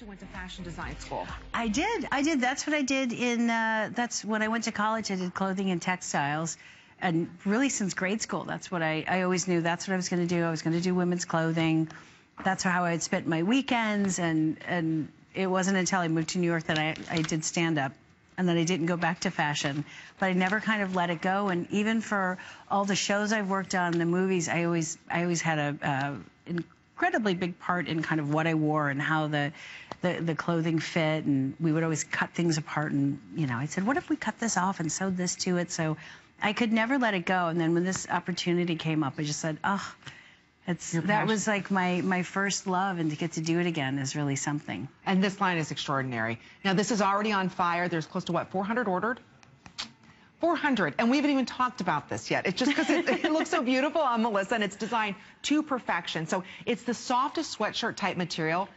actually went to fashion design school. I did. That's what I did in, that's when I went to college. I did clothing and textiles. And really since grade school, that's what I always knew that's what I was going to do. I was going to do women's clothing. That's how I would spend my weekends. And it wasn't until I moved to New York that I did stand-up. And then I didn't go back to fashion. But I never kind of let it go. And even for all the shows I've worked on, the movies, I always had a incredibly big part in kind of what I wore and how the clothing fit, and we would always cut things apart, and I said, what if we cut this off and sewed this to it? So I could never let it go. And then when this opportunity came up, I just said, oh, that was like my first love, and to get to do it again is really something. And this line is extraordinary. Now this is already on fire. There's close to what, 400 ordered? 400, and we haven't even talked about this yet. It's just because it looks so beautiful on Melissa, and it's designed to perfection. So it's the softest sweatshirt type material,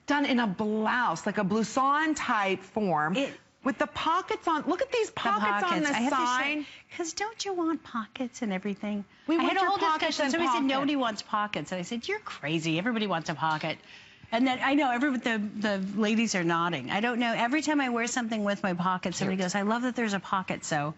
done in a blouse, like a blouson type form, with the pockets on. Look at these pockets on the side. Because don't you want pockets and everything? We had a whole pockets. Somebody said nobody wants pockets, and I said, you're crazy. Everybody wants a pocket. And then I know the ladies are nodding. I don't know. Every time I wear something with my pocket, somebody goes, I love that there's a pocket. So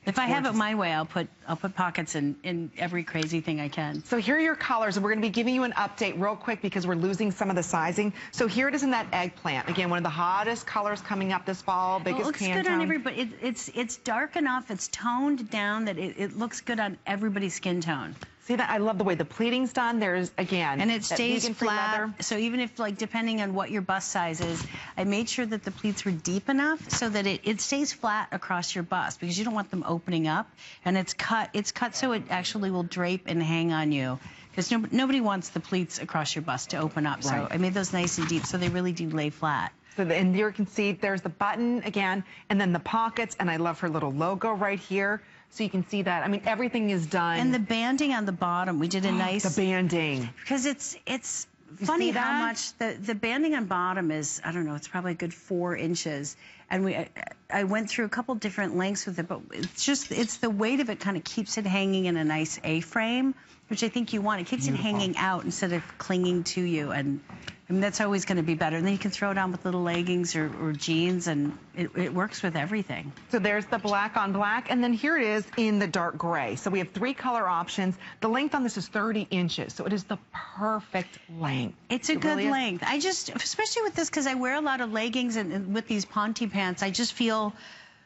if I have it my way, I'll put pockets in every crazy thing I can. So here are your colors, and we're going to be giving you an update real quick because we're losing some of the sizing. So here it is in that eggplant. Again, one of the hottest colors coming up this fall. Biggest it looks good on everybody. It's dark enough. It's toned down that it looks good on everybody's skin tone. See that? I love the way the pleating's done. There's, again, and it stays flat. So even if, like, depending on what your bust size is, I made sure that the pleats were deep enough so that it stays flat across your bust, because you don't want them opening up. And it's cut so it actually will drape and hang on you, because nobody wants the pleats across your bust to open up. Right. So I made those nice and deep so they really do lay flat. So and you can see there's the button again, and then the pockets, and I love her little logo right here. So you can see that. I mean, everything is done. And the banding on the bottom, we did a nice... The banding. Because it's funny how much the banding on bottom is, I don't know, it's probably a good 4 inches. And I went through a couple different lengths with it, but it's the weight of it kind of keeps it hanging in a nice A-frame, which I think you want. It keeps it hanging out instead of clinging to you. And I mean, that's always going to be better. And then you can throw it on with little leggings or jeans, and it works with everything. So there's the black on black, and then here it is in the dark gray. So we have 3 color options. The length on this is 30 inches, so it is the perfect length. It's a good length. I just, especially with this, because I wear a lot of leggings and with these Ponte pants, I just feel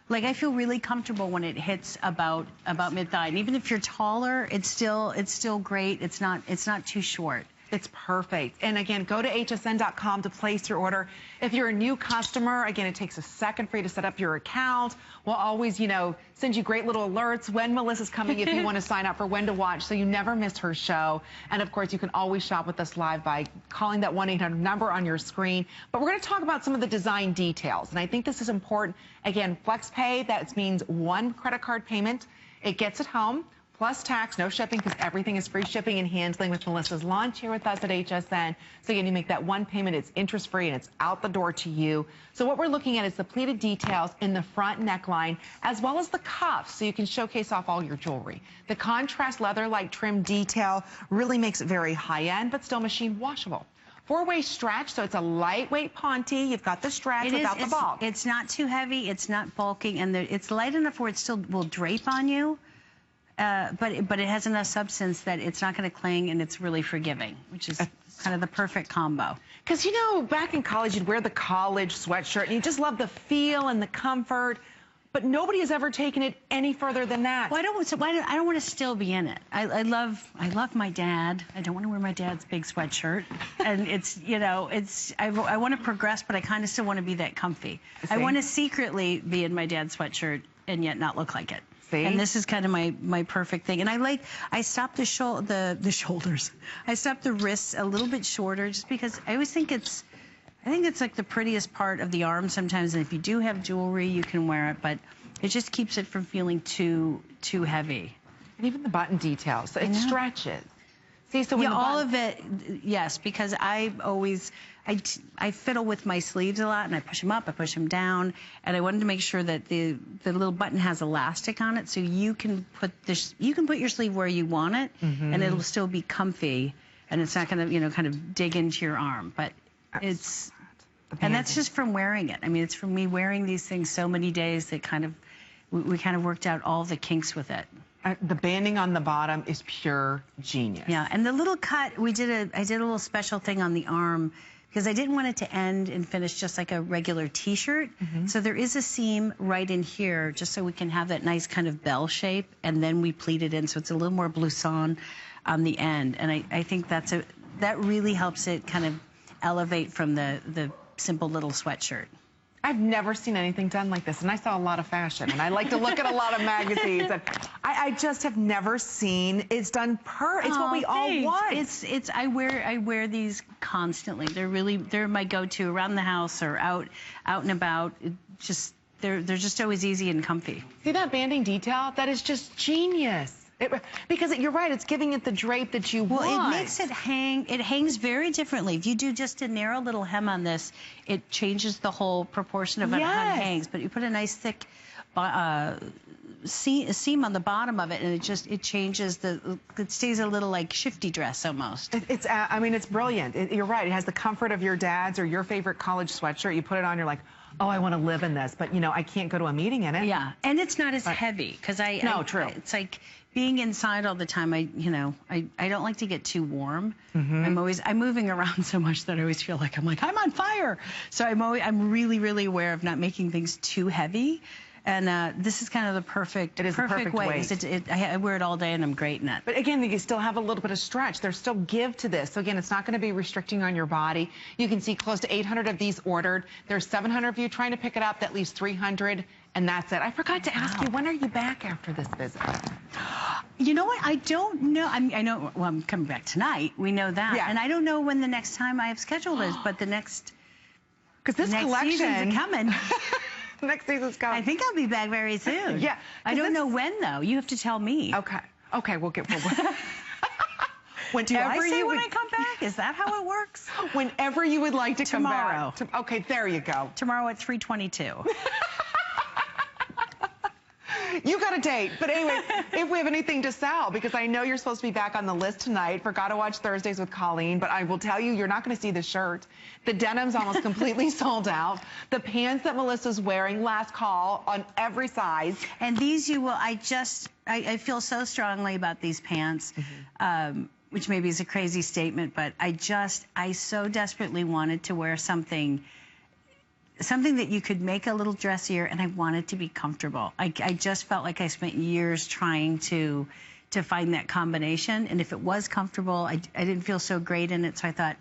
like I feel really comfortable when it hits about mid-thigh. And even if you're taller, it's still great. It's not too short. It's perfect. And again, go to hsn.com to place your order. If you're a new customer, again, it takes a second for you to set up your account. We'll always, send you great little alerts when Melissa's coming if you want to sign up for when to watch, so you never miss her show. And of course, you can always shop with us live by calling that 1-800 number on your screen. But we're going to talk about some of the design details. And I think this is important. Again, FlexPay, that means 1 credit card payment. It gets it home. Plus tax, no shipping, because everything is free shipping and handling with Melissa's launch here with us at HSN. So again, you make that 1 payment, it's interest-free, and it's out the door to you. So what we're looking at is the pleated details in the front neckline, as well as the cuffs, so you can showcase off all your jewelry. The contrast leather-like trim detail really makes it very high-end, but still machine washable. 4-way stretch, so it's a lightweight Ponte. You've got the stretch without the bulk. It's not too heavy, it's not bulking, and it's light enough where it still will drape on you. But it has enough substance that it's not going to cling, and it's really forgiving, which is kind of the perfect combo. Because, back in college, you'd wear the college sweatshirt, and you just love the feel and the comfort. But nobody has ever taken it any further than that. Well, I don't want to still be in it. I love my dad. I don't want to wear my dad's big sweatshirt. And I want to progress, but I kind of still want to be that comfy. I want to secretly be in my dad's sweatshirt and yet not look like it. See? And this is kind of my perfect thing. And I stopped the shoulders. I stopped the wrists a little bit shorter, just because I always think it's like the prettiest part of the arm sometimes. And if you do have jewelry, you can wear it, but it just keeps it from feeling too heavy. And even the button details, so it stretches. See, so when all of it, yes, because I fiddle with my sleeves a lot, and I push them up, I push them down, and I wanted to make sure that the little button has elastic on it, so you can put your sleeve where you want it, and it'll still be comfy, and it's not going to kind of dig into your arm, but it's And that's just from wearing it. I mean, it's from me wearing these things so many days that we kind of worked out all the kinks with it. The banding on the bottom is pure genius. Yeah, and the little cut, I did a little special thing on the arm because I didn't want it to end and finish just like a regular t-shirt. So there is a seam right in here just so we can have that nice kind of bell shape, and then we pleat it in so it's a little more blouson on the end. And I think that really helps it kind of elevate from the simple little sweatshirt. I've never seen anything done like this, and I saw a lot of fashion, and I like to look at a lot of magazines. And I just have never seen it's done it's what we all want. I wear these constantly. They're my go-to around the house or out and about. They're just always easy and comfy. See that banding detail? That is just genius. Because you're right, it's giving it the drape that you want. Well, it makes it hang. It hangs very differently. If you do just a narrow little hem on this, it changes the whole proportion of how it hangs. But you put a nice thick seam on the bottom of it, and it changes it stays a little like shifty dress almost. I mean, it's brilliant. You're right. It has the comfort of your dad's or your favorite college sweatshirt. You put it on, you're like, oh, I want to live in this, but I can't go to a meeting in it. Yeah, and it's not as heavy because true. It's like being inside all the time. I don't like to get too warm. I'm moving around so much that I always feel like I'm on fire. So I'm really aware of not making things too heavy. And this is kind of the perfect way. I wear it all day and I'm great in it. But again, you still have a little bit of stretch. There's still give to this. So again, it's not going to be restricting on your body. You can see close to 800 of these ordered. There's 700 of you trying to pick it up. That leaves 300, and that's it. I forgot to ask you, when are you back after this visit? You know what? I don't know. I know. Well, I'm coming back tonight. We know that. Yeah. And I don't know when the next time I have scheduled is, but the next collection season's coming. Next season's coming. I think I'll be back very soon. Yeah. I don't know when, though. You have to tell me. Okay, we'll get... Whenever Do I say when I come back? Is that how it works? Whenever you would like to come back. Tomorrow. Okay, there you go. Tomorrow at 3:22. You got a date. But anyway, if we have anything to sell, because I know you're supposed to be back on the list tonight for Gotta Watch Thursdays with Colleen, but I will tell you, you're not going to see the shirt. The denim's almost completely sold out. The pants that Melissa's wearing, last call on every size. And these you will, I feel so strongly about these pants, which maybe is a crazy statement, but I so desperately wanted to wear something that you could make a little dressier, and I wanted to be comfortable. I just felt like I spent years trying to find that combination, and if it was comfortable, I didn't feel so great in it, so I thought,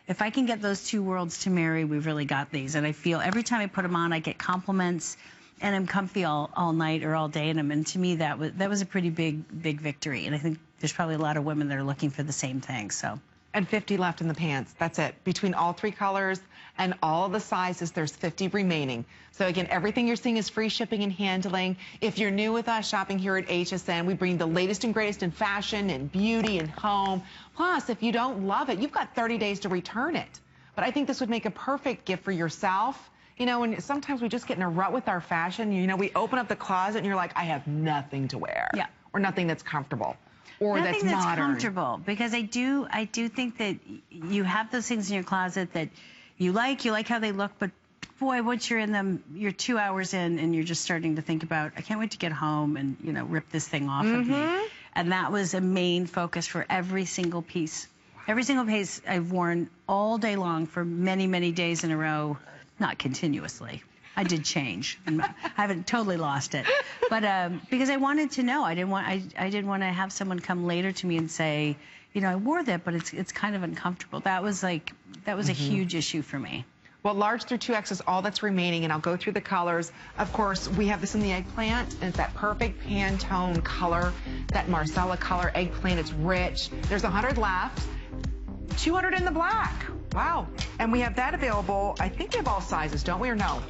if I can get those two worlds to marry, we've really got these. And I feel every time I put them on, I get compliments, and I'm comfy all night or all day in them, and to me, that was a pretty big victory, and I think there's probably a lot of women that are looking for the same thing, so. And 50 left in the pants. That's it. Between all three colors and all of the sizes, there's 50 remaining. So again, everything you're seeing is free shipping and handling. If you're new with us shopping here at HSN, we bring the latest and greatest in fashion and beauty and home. Plus, if you don't love it, you've got 30 days to return it. But I think this would make a perfect gift for yourself. And sometimes we just get in a rut with our fashion. We open up the closet and you're like, I have nothing to wear. Yeah. Or nothing that's comfortable. Or nothing that's modern. Comfortable, because I do think that you have those things in your closet that you like how they look, but boy, once you're in them, you're 2 hours in and you're just starting to think about, I can't wait to get home and rip this thing off of me. And that was a main focus for every single piece. Every single piece I've worn all day long for many days in a row, not continuously. I did change, and I haven't totally lost it, but because I wanted to know, I didn't want to have someone come later to me and say, I wore that, but it's kind of uncomfortable. That was a huge issue for me. Well, large through 2X is all that's remaining, and I'll go through the colors. Of course, we have this in the eggplant, and it's that perfect Pantone color, that Marcella color eggplant. It's rich. There's 100 left. 200 in the black. Wow. And we have that available. I think we have all sizes, don't we, or no?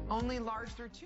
Only large through 2.